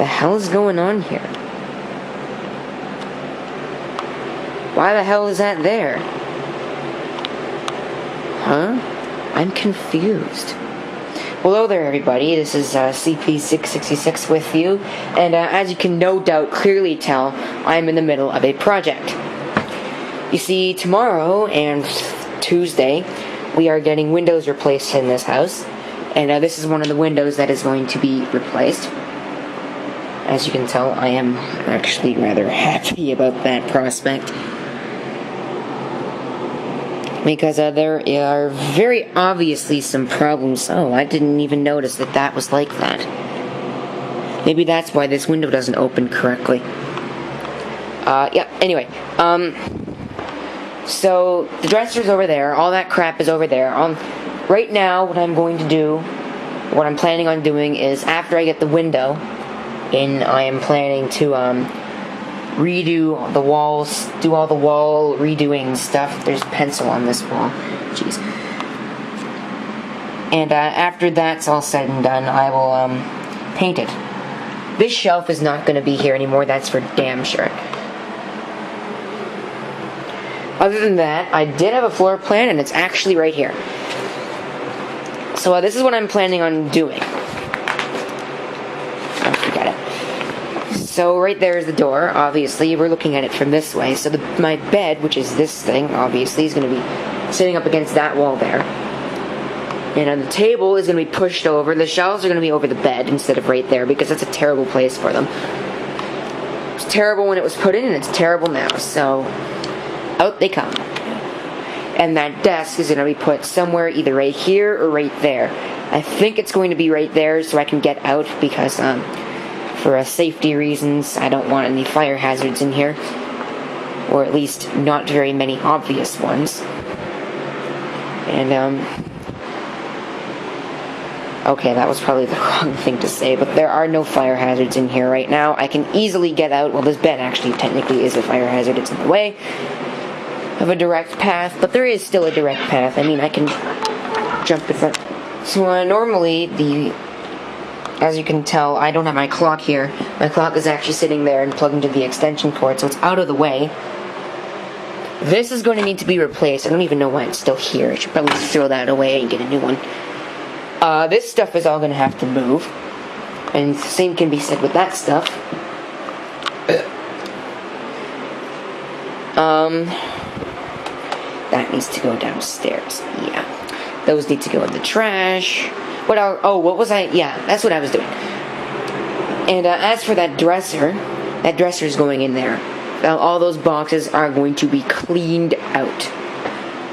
the hell is going on here? Why the hell is that there? Huh? I'm confused. Hello there, everybody. This is CP666 with you, and as you can no doubt clearly tell, I'm in the middle of a project. You see, tomorrow and Tuesday, we are getting windows replaced in this house, and this is one of the windows that is going to be replaced. As you can tell, I am actually rather happy about that prospect, because there are very obviously some problems. Oh, I didn't even notice that that was like that. Maybe that's why this window doesn't open correctly. Yeah, anyway, so the dresser's over there, all that crap is over there. Right now, what I'm going to do, what I'm planning on doing is, after I get the window in, I am planning to, redo the walls, do all the wall redoing stuff. There's pencil on this wall. Jeez. And after that's all said and done, I will paint it. This shelf is not going to be here anymore, that's for damn sure. Other than that, I did have a floor plan, and it's actually right here. So this is what I'm planning on doing. So right there is the door, obviously. We're looking at it from this way. So my bed, which is this thing, obviously, is going to be sitting up against that wall there. And the table is going to be pushed over. The shelves are going to be over the bed instead of right there, because that's a terrible place for them. It was terrible when it was put in, and it's terrible now. So out they come. And that desk is going to be put somewhere either right here or right there. I think it's going to be right there so I can get out, because for safety reasons, I don't want any fire hazards in here, or at least not very many obvious ones. And okay, that was probably the wrong thing to say, but there are no fire hazards in here right now. I can easily get out. Well, this bed actually technically is a fire hazard. It's in the way of a direct path, but there is still a direct path. I mean, I can jump in front. So normally, as you can tell, I don't have my clock here. My clock is actually sitting there and plugged into the extension cord, so it's out of the way. This is going to need to be replaced. I don't even know why it's still here. I should probably just throw that away and get a new one. This stuff is all going to have to move. And the same can be said with that stuff. That needs to go downstairs. Yeah. Those need to go in the trash. What was I? Yeah, that's what I was doing. And as for that dresser's going in there. All those boxes are going to be cleaned out.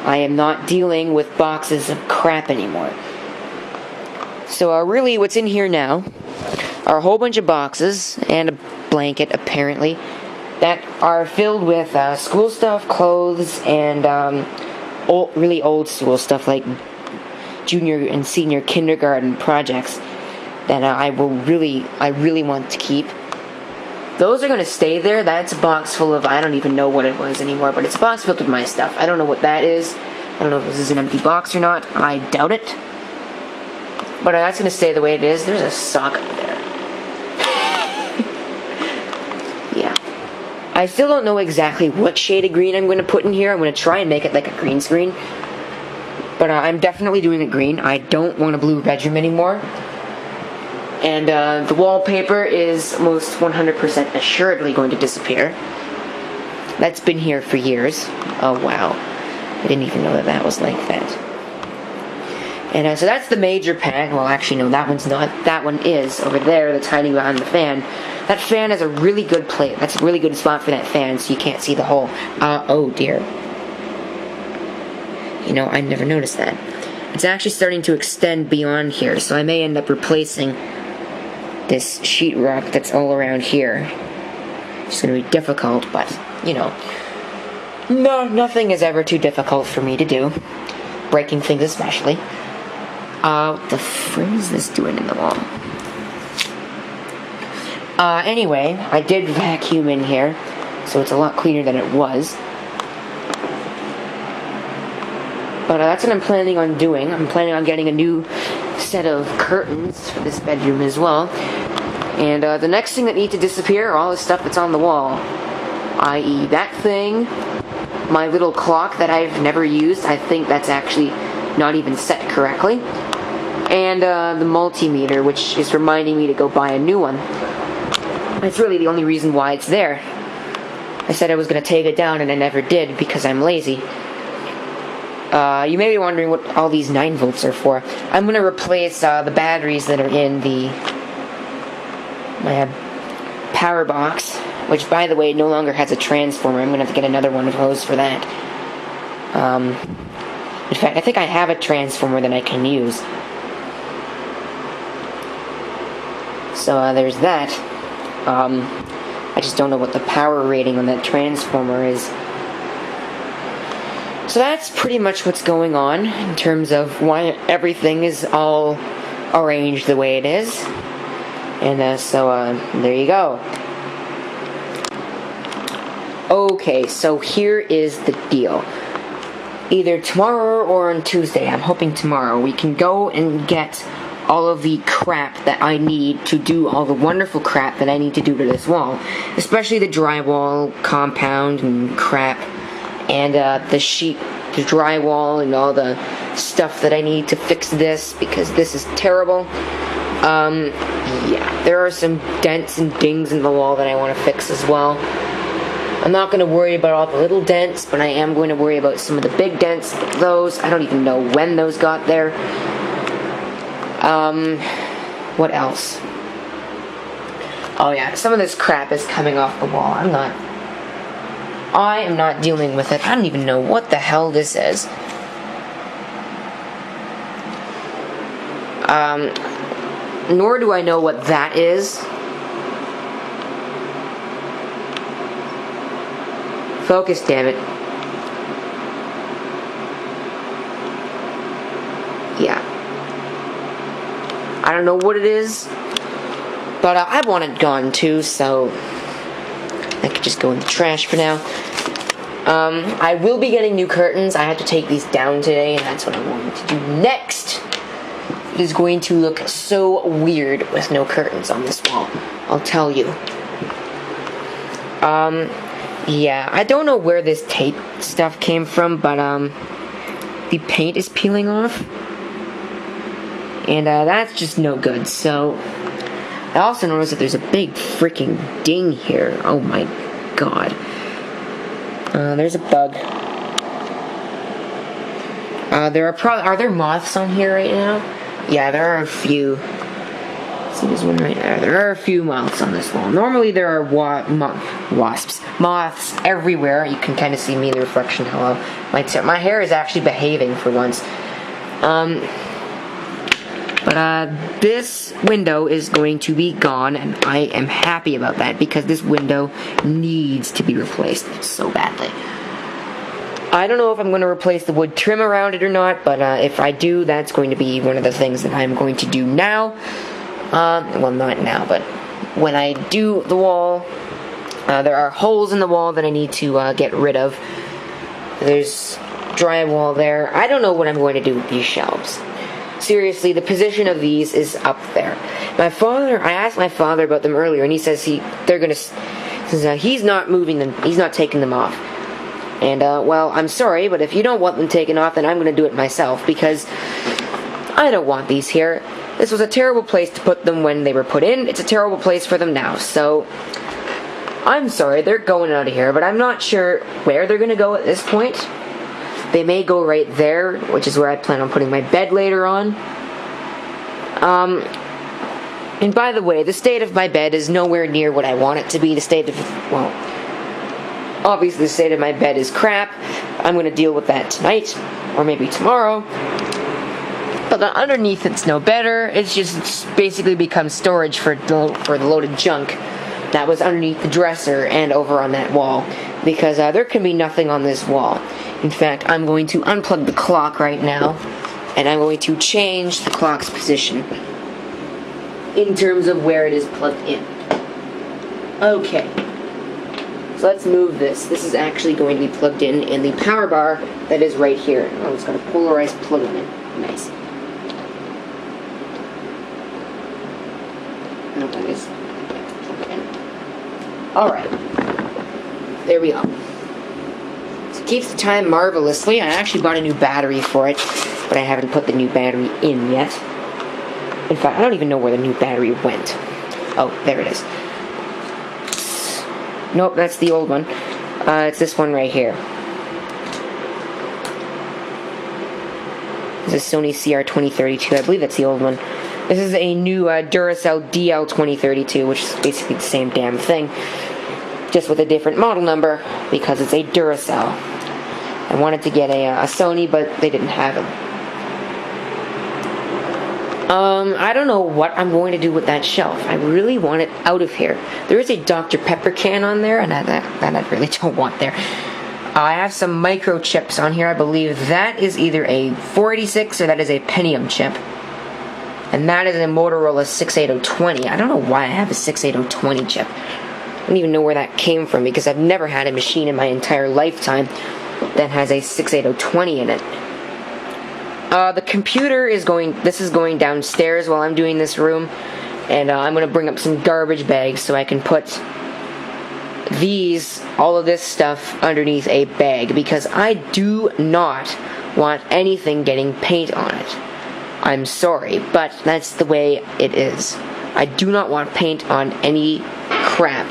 I am not dealing with boxes of crap anymore. So really what's in here now are a whole bunch of boxes and a blanket, apparently, that are filled with school stuff, clothes, and really old school stuff like junior and senior kindergarten projects that I really want to keep. Those are going to stay there. That's a box full of, I don't even know what it was anymore, but it's a box filled with my stuff. I don't know what that is. I don't know if this is an empty box or not. I doubt it. But that's going to stay the way it is. There's a sock up there. Yeah. I still don't know exactly what shade of green I'm going to put in here. I'm going to try and make it like a green screen. But I'm definitely doing it green. I don't want a blue bedroom anymore. And the wallpaper is most 100% assuredly going to disappear. That's been here for years. Oh, wow. I didn't even know that that was like that. And so that's the major pan. Well, actually, no, that one's not. That one is over there that's hiding behind the fan. That fan has a really good plate. That's a really good spot for that fan, so you can't see the hole. Oh, dear. You know, I never noticed that. It's actually starting to extend beyond here, so I may end up replacing this sheetrock that's all around here. It's going to be difficult, but, you know, no, nothing is ever too difficult for me to do. Breaking things especially. What the frick is this doing in the wall? Anyway, I did vacuum in here, so it's a lot cleaner than it was. But that's what I'm planning on doing. I'm planning on getting a new set of curtains for this bedroom as well. And the next thing that needs to disappear are all the stuff that's on the wall, i.e. that thing, my little clock that I've never used. I think that's actually not even set correctly. And the multimeter, which is reminding me to go buy a new one. That's really the only reason why it's there. I said I was going to take it down and I never did because I'm lazy. You may be wondering what all these 9 volts are for. I'm going to replace the batteries that are in my power box, which, by the way, no longer has a transformer. I'm going to have to get another one of those for that. In fact, I think I have a transformer that I can use. So there's that. I just don't know what the power rating on that transformer is. So that's pretty much what's going on in terms of why everything is all arranged the way it is. And so there you go. Okay, so here is the deal. Either tomorrow or on Tuesday, I'm hoping tomorrow, we can go and get all of the crap that I need to do all the wonderful crap that I need to do to this wall. Especially the drywall compound and crap. And the sheet, the drywall, and all the stuff that I need to fix this, because this is terrible. Yeah, there are some dents and dings in the wall that I want to fix as well. I'm not going to worry about all the little dents, but I am going to worry about some of the big dents. Those, I don't even know when those got there. What else? Oh yeah, some of this crap is coming off the wall. I am not dealing with it. I don't even know what the hell this is. Nor do I know what that is. Focus, damn it. Yeah. I don't know what it is, but I want it gone too, so I could just go in the trash for now. I will be getting new curtains. I have to take these down today, and that's what I'm going to do next. It is going to look so weird with no curtains on this wall, I'll tell you. Yeah, I don't know where this tape stuff came from, but the paint is peeling off. And that's just no good. So I also noticed that there's a big freaking ding here. Oh my god. There's a bug. Are there moths on here right now? Yeah, there are a few. See, there's one right there. There are a few moths on this wall. Normally there are moths everywhere. You can kind of see me in the reflection. Hello. My hair is actually behaving for once. But this window is going to be gone, and I am happy about that, because this window needs to be replaced so badly. I don't know if I'm going to replace the wood trim around it or not, but if I do, that's going to be one of the things that I'm going to do now. Well, not now, but when I do the wall, there are holes in the wall that I need to get rid of. There's drywall there. I don't know what I'm going to do with these shelves. Seriously, the position of these is up there. I asked my father about them earlier, and he says he's not moving them, he's not taking them off. And, well, I'm sorry, but if you don't want them taken off, then I'm going to do it myself, because I don't want these here. This was a terrible place to put them when they were put in. It's a terrible place for them now, so I'm sorry, they're going out of here, but I'm not sure where they're going to go at this point. They may go right there, which is where I plan on putting my bed later on. And by the way, the state of my bed is nowhere near what I want it to be. Well, obviously the state of my bed is crap. I'm going to deal with that tonight, or maybe tomorrow. But underneath it's no better. It's basically become storage for the loaded junk that was underneath the dresser and over on that wall. Because there can be nothing on this wall. In fact, I'm going to unplug the clock right now, and I'm going to change the clock's position in terms of where it is plugged in. Okay. So let's move this. This is actually going to be plugged in the power bar that is right here. Oh, it's got a polarized plug on it. Nice. No, that is Alright. There we go. So it keeps the time marvelously. I actually bought a new battery for it, but I haven't put the new battery in yet. In fact, I don't even know where the new battery went. Oh, there it is. Nope, that's the old one. It's this one right here. This is Sony CR2032. I believe that's the old one. This is a new Duracell DL2032, which is basically the same damn thing, just with a different model number, because it's a Duracell. I wanted to get a Sony, but they didn't have them. I don't know what I'm going to do with that shelf. I really want it out of here. There is a Dr. Pepper can on there, and that I really don't want there. I have some microchips on here. I believe that is either a 486 or that is a Pentium chip. And that is a Motorola 68020. I don't know why I have a 68020 chip. I don't even know where that came from, because I've never had a machine in my entire lifetime that has a 68020 in it. The computer is going downstairs while I'm doing this room, and I'm going to bring up some garbage bags so I can put all of this stuff underneath a bag, because I do not want anything getting paint on it. I'm sorry, but that's the way it is. I do not want paint on any crap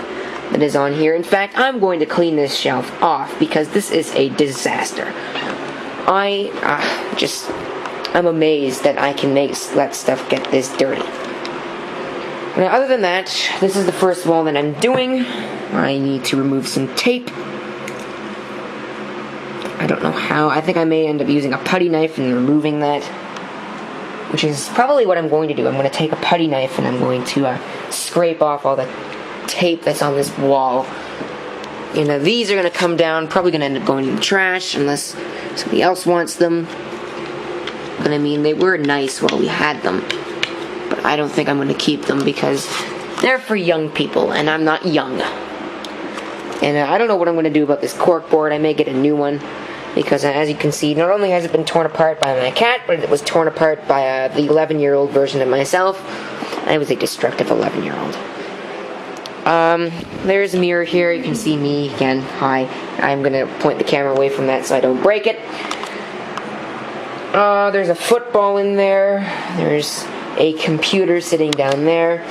that is on here. In fact, I'm going to clean this shelf off, because this is a disaster. I'm amazed that I can let stuff get this dirty. Now, other than that, this is the first wall that I'm doing. I need to remove some tape. I don't know how. I think I may end up using a putty knife and removing that, which is probably what I'm going to do. I'm going to take a putty knife and I'm going to scrape off all the tape that's on this wall. And these are going to come down, probably going to end up going in the trash unless somebody else wants them. But I mean, they were nice while we had them. But I don't think I'm going to keep them, because they're for young people, and I'm not young. And I don't know what I'm going to do about this cork board. I may get a new one, because as you can see, not only has it been torn apart by my cat, but it was torn apart by the 11-year-old version of myself. I was a destructive 11-year-old. There's a mirror here. You can see me again. Hi. I'm going to point the camera away from that so I don't break it. There's a football in there. There's a computer sitting down there.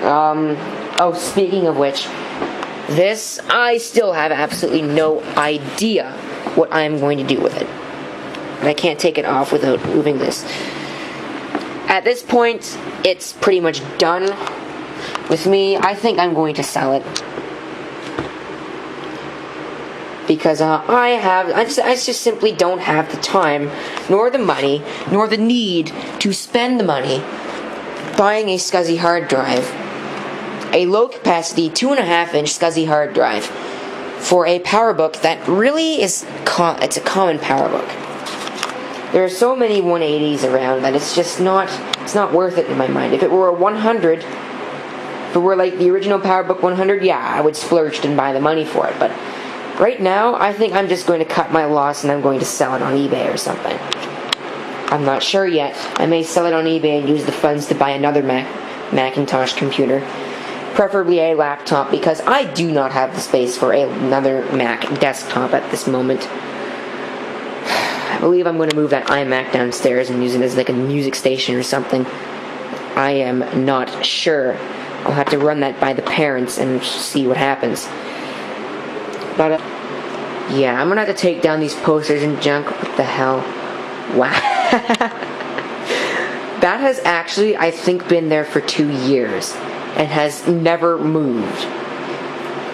Oh, speaking of which, this, I still have absolutely no idea what I'm going to do with it. And I can't take it off without moving this. At this point, it's pretty much done with me. I think I'm going to sell it, because I just simply don't have the time, nor the money, nor the need to spend the money buying a SCSI hard drive, a low-capacity 2.5-inch SCSI hard drive, for a PowerBook that really is it's a common PowerBook. There are so many 180s around that it's not worth it in my mind. If it were a 100, if it were like the original PowerBook 100, yeah, I would splurge and buy the money for it, but right now, I think I'm just going to cut my loss and I'm going to sell it on eBay or something. I'm not sure yet. I may sell it on eBay and use the funds to buy another Macintosh computer. Preferably a laptop, because I do not have the space for another Mac desktop at this moment. I believe I'm going to move that iMac downstairs and use it as like a music station or something. I am not sure. I'll have to run that by the parents and see what happens. But, yeah, I'm going to have to take down these posters and junk. What the hell? Wow. That has actually, I think, been there for 2 years and has never moved.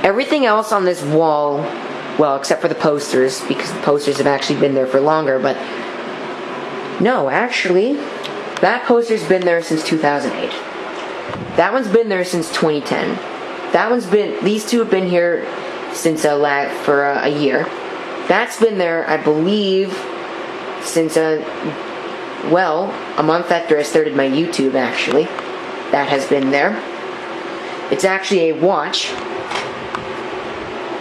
Everything else on this wall, well, except for the posters, because the posters have actually been there for longer, but no, actually, that poster's been there since 2008. That one's been there since 2010. These two have been here since for a year. That's been there, I believe, since a month after I started my YouTube, actually. That has been there. It's actually a watch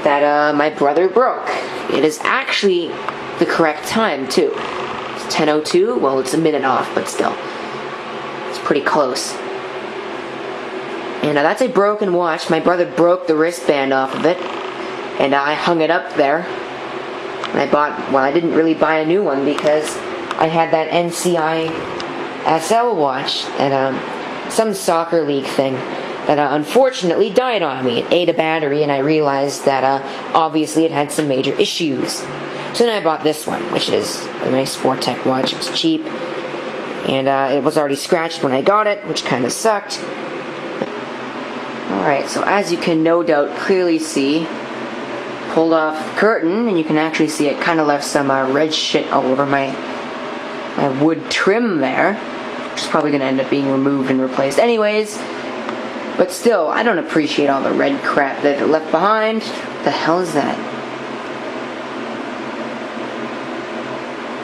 that my brother broke. It is actually the correct time, too. It's 10:02. Well, it's a minute off, but still. It's pretty close. And that's a broken watch. My brother broke the wristband off of it, and I hung it up there. And I didn't really buy a new one because I had that NCI SL watch at some soccer league thing that unfortunately died on me. It ate a battery, and I realized that obviously it had some major issues. So then I bought this one, which is a nice Sportech watch. It was cheap, and it was already scratched when I got it, which kind of sucked. Alright, so as you can no doubt clearly see, pulled off the curtain, and you can actually see it kind of left some red shit all over my wood trim there, which is probably going to end up being removed and replaced anyways. But still, I don't appreciate all the red crap that it left behind. What the hell is that?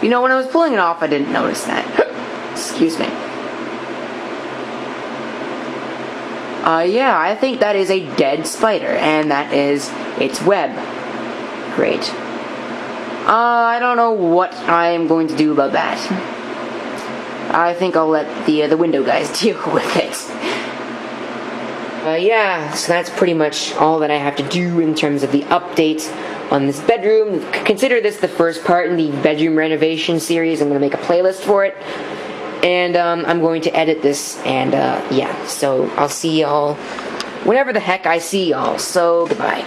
You know, when I was pulling it off, I didn't notice that. Excuse me. Yeah, I think that is a dead spider, and that is its web. Great. I don't know what I am going to do about that. I think I'll let the window guys deal with it. Yeah, so that's pretty much all that I have to do in terms of the update on this bedroom. Consider this the first part in the bedroom renovation series. I'm going to make a playlist for it. And I'm going to edit this, and yeah, so I'll see y'all whenever the heck I see y'all. So, goodbye.